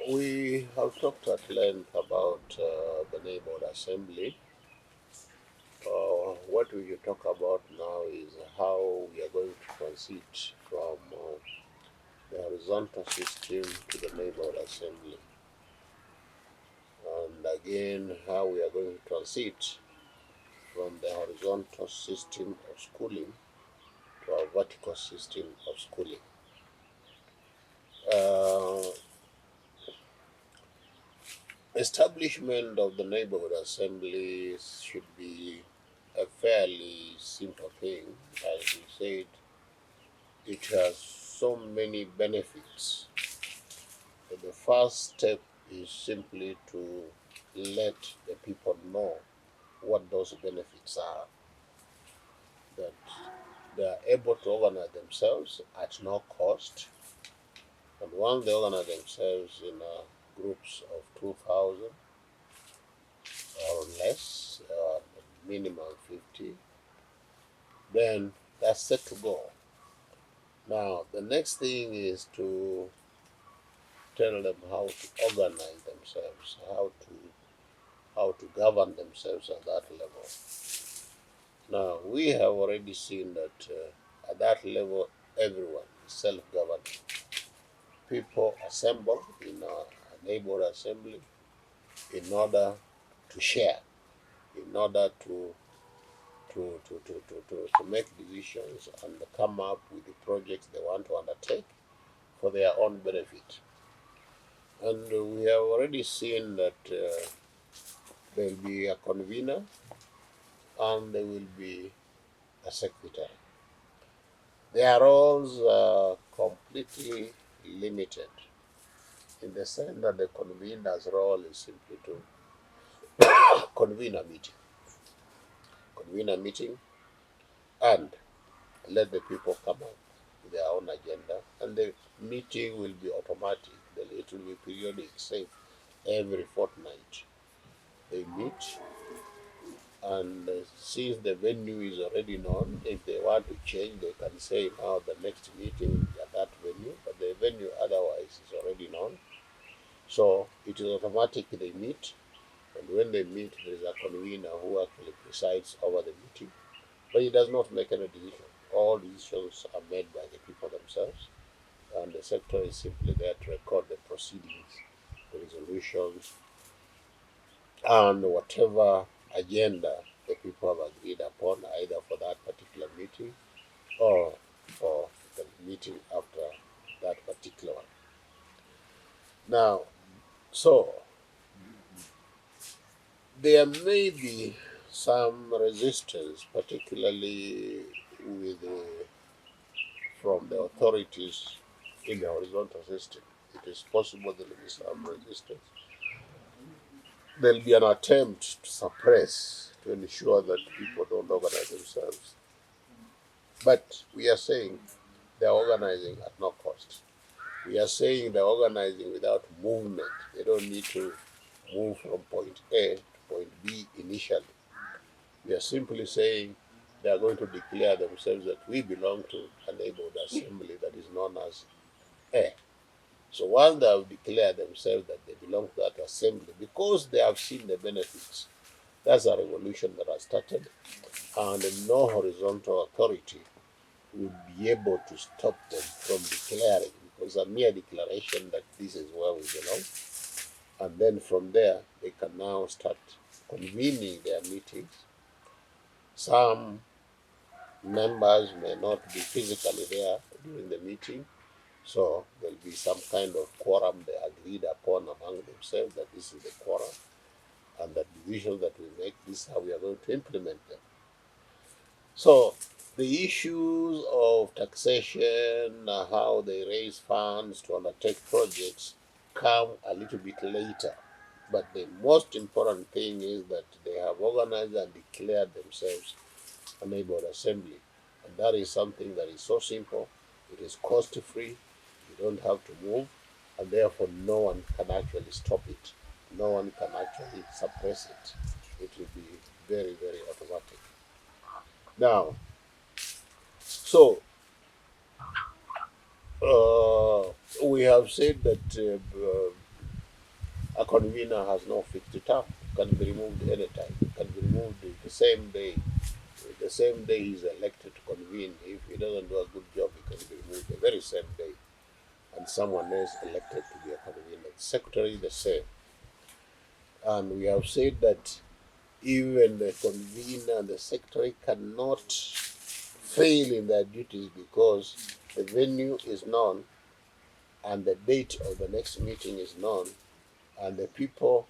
We have talked at length about the neighborhood assembly. What we will talk about now is how we are going to transit from the horizontal system to the neighborhood assembly, and again how we are going to transit from the horizontal system of schooling to our vertical system of schooling. Uh, Establishment of the neighborhood assemblies should be a fairly simple thing. As we said, it has so many benefits. But the first step is simply to let the people know what those benefits are, that they are able to organize themselves at no cost. And once they organize themselves in groups of 2,000 or less, minimum 50, then that's set to go. Now, the next thing is to tell them how to organize themselves, how to govern themselves at that level. Now, we have already seen that at that level, everyone is self-governing. People assemble in a neighborhood assembly in order to share, in order to make decisions and come up with the projects they want to undertake for their own benefit. And we have already seen that there will be a convener and there will be a secretary. Their roles are completely limited in the sense that the convener's role is simply to convene a meeting, and let the people come up with their own agenda, and the meeting will be automatic. It will be periodic, say every fortnight. They meet, and since the venue is already known, if they want to change, they can say now the next meeting will be at that venue, but the venue otherwise is already known. So it is automatic they meet, and when they meet, there is a convener who actually presides over the meeting, but he does not make any decision. All decisions are made by the people themselves, and the secretary is simply there to record the proceedings, the resolutions, and whatever agenda the people have agreed upon, either for that particular meeting or for the meeting after that particular one. Now, so there may be some resistance, particularly with from the authorities in the horizontal system. It is possible there will be some resistance. There will be an attempt to suppress, to ensure that people don't organize themselves. But we are saying they're organizing at no cost. We are saying they're organizing without movement. They don't need to move from point A to point B initially. We are simply saying they are going to declare themselves that we belong to a neighborhood assembly that is known as A. So once they have declared themselves that they belong to that assembly, because they have seen the benefits, that's a revolution that has started, and no horizontal authority would be able to stop them from declaring, because a mere declaration that this is where we belong, and then from there they can now start convening their meetings. Some members may not be physically there during the meeting, so there'll be some kind of quorum they agreed upon among themselves that this is the quorum, and the decisions that we make, this is how we are going to implement them. So the issues of taxation, how they raise funds to undertake projects, come a little bit later. But the most important thing is that they have organized and declared themselves a neighborhood assembly. And that is something that is so simple, it is cost free, you don't have to move, and therefore no one can actually stop it. No one can actually suppress it. It will be very, very automatic. Now, so we have said that A convener has no fixed term, can be removed anytime, can be removed the same day. The same day he's elected to convene, if he doesn't do a good job, he can be removed the very same day, and someone else elected to be a convener. The secretary, the same. And we have said that even the convener and the secretary cannot fail in their duties because the venue is known and the date of the next meeting is known, and the people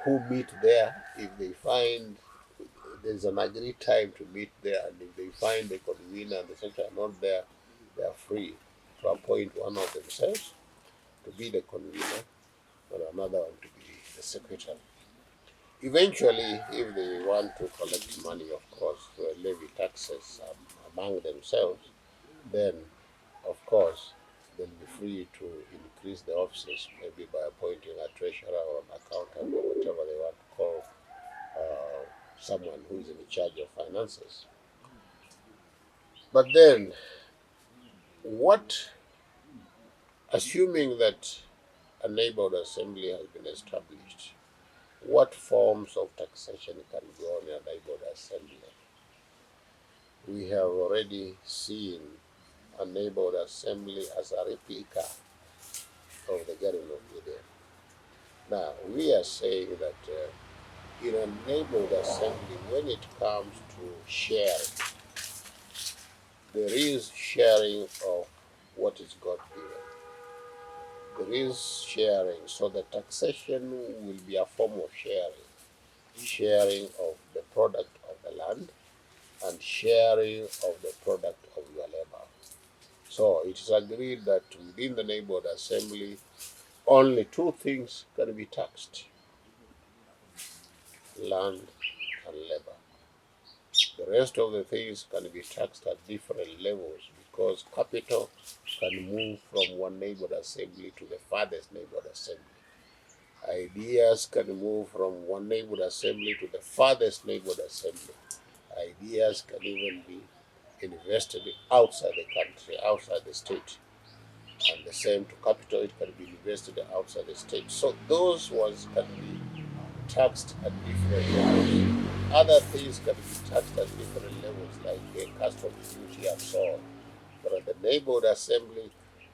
who meet there, if they find there's an agreed time to meet there, and if they find the convener and the secretary are not there, they are free to appoint one of themselves to be the convener and another one to be the secretary. Eventually, if they want to collect money, of course, to levy taxes among themselves, then, of course, they'll be free to increase the offices, maybe by appointing a treasurer or an accountant or whatever they want to call someone who is in charge of finances. But then, what, assuming that a neighborhood assembly has been established, what forms of taxation can go on a neighborhood assembly? We have already seen a neighborhood assembly as a replica of the Garden of Eden. Now, we are saying that in a neighborhood assembly, when it comes to sharing, there is sharing of what is God given. There is sharing, so the taxation will be a form of sharing of the product of the land and sharing of the product of your labor. So it is agreed that within the neighborhood assembly, only two things can be taxed: land and labor. The rest of the things can be taxed at different levels because capital can move from one neighborhood assembly to the farthest neighborhood assembly. Ideas can move from one neighborhood assembly to the farthest neighborhood assembly. Ideas can even be invested outside the country, outside the state. And the same to capital, it can be invested outside the state. So those ones can be taxed at different levels. Other things can be taxed at different levels, like a customs duty and so on. But at the neighborhood assembly,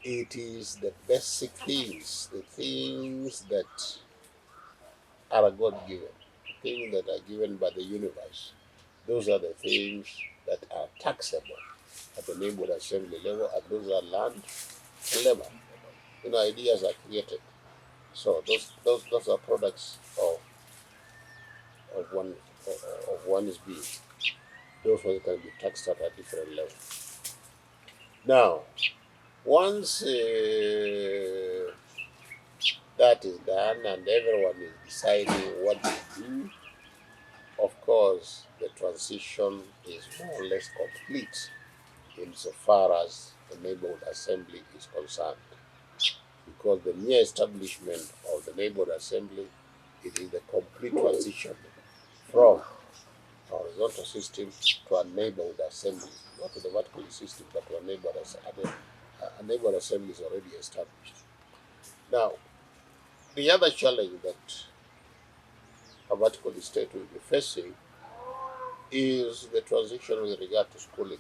it is the basic things, the things that are God given, things that are given by the universe. Those are the things that are taxable at the neighborhood assembly level, and those are land and labor. Ideas are created. So those are products of one of one's being. Those ones can be taxed at a different level. Now, once that is done and everyone is deciding what to do, of course, the transition is more or less complete insofar as the neighborhood assembly is concerned. Because the mere establishment of the neighborhood assembly, it is the complete transition from a horizontal system to a neighborhood assembly, not to the vertical system, but to a neighborhood assembly. A neighborhood assembly is already established. Now, the other challenge that a vertical state will be facing is the transition with regard to schooling.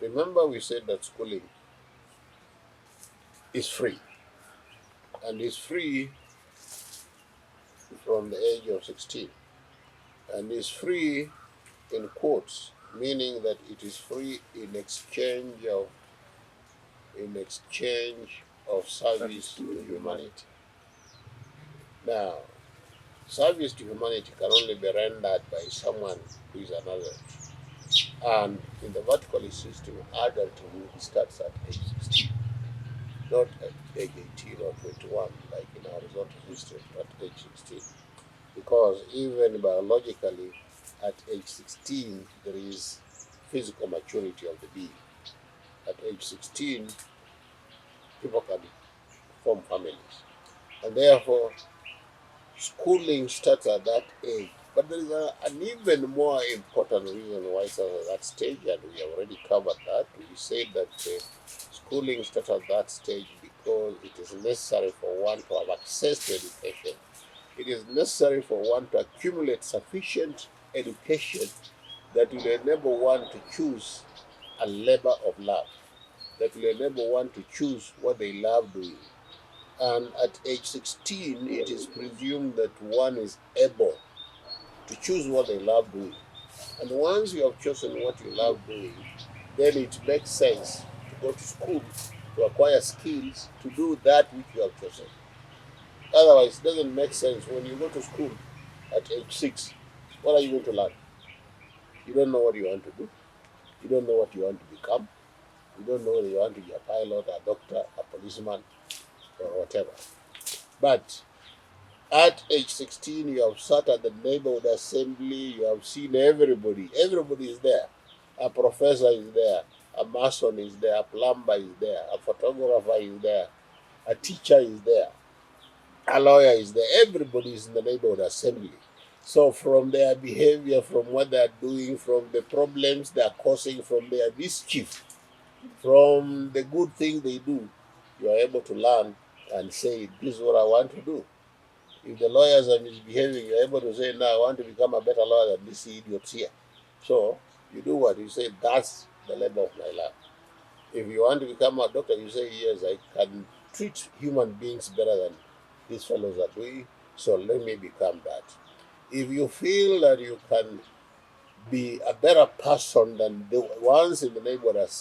Remember, we said that schooling is free, and is free from the age of 16, and is free in quotes, meaning that it is free in exchange of service to humanity. Now, service to humanity can only be rendered by someone who is an adult. And in the vertical system, adulthood starts at age 16, not at age 18 or 21, like in our horizontal system, at age 16. Because even biologically, at age 16, there is physical maturity of the being. At age 16, people can form families. And therefore, schooling starts at that age. But there is an even more important reason why it starts at that stage, and we have already covered that. We said that schooling starts at that stage because it is necessary for one to have access to education it is necessary for one to accumulate sufficient education that will enable one to choose a labor of love, that will enable one to choose what they love doing. And at age 16, it is presumed that one is able to choose what they love doing. And once you have chosen what you love doing, then it makes sense to go to school to acquire skills to do that which you have chosen. Otherwise, it doesn't make sense when you go to school at age 6. What are you going to learn? You don't know what you want to do. You don't know what you want to become. You don't know whether you want to be a pilot, a doctor, a policeman, or whatever. But at age 16, you have sat at the neighborhood assembly, you have seen everybody. Everybody is there. A professor is there, a mason is there, a plumber is there, a photographer is there, a teacher is there, a lawyer is there. Everybody is in the neighborhood assembly. So from their behavior, from what they are doing, from the problems they are causing, from their mischief, from the good things they do, you are able to learn and say, this is what I want to do. If the lawyers are misbehaving, you're able to say, no, I want to become a better lawyer than these idiots here. So you do what? You say, that's the labor of my life. If you want to become a doctor, you say, yes, I can treat human beings better than these fellows are doing, so let me become that. If you feel that you can be a better person than the ones in the neighborhood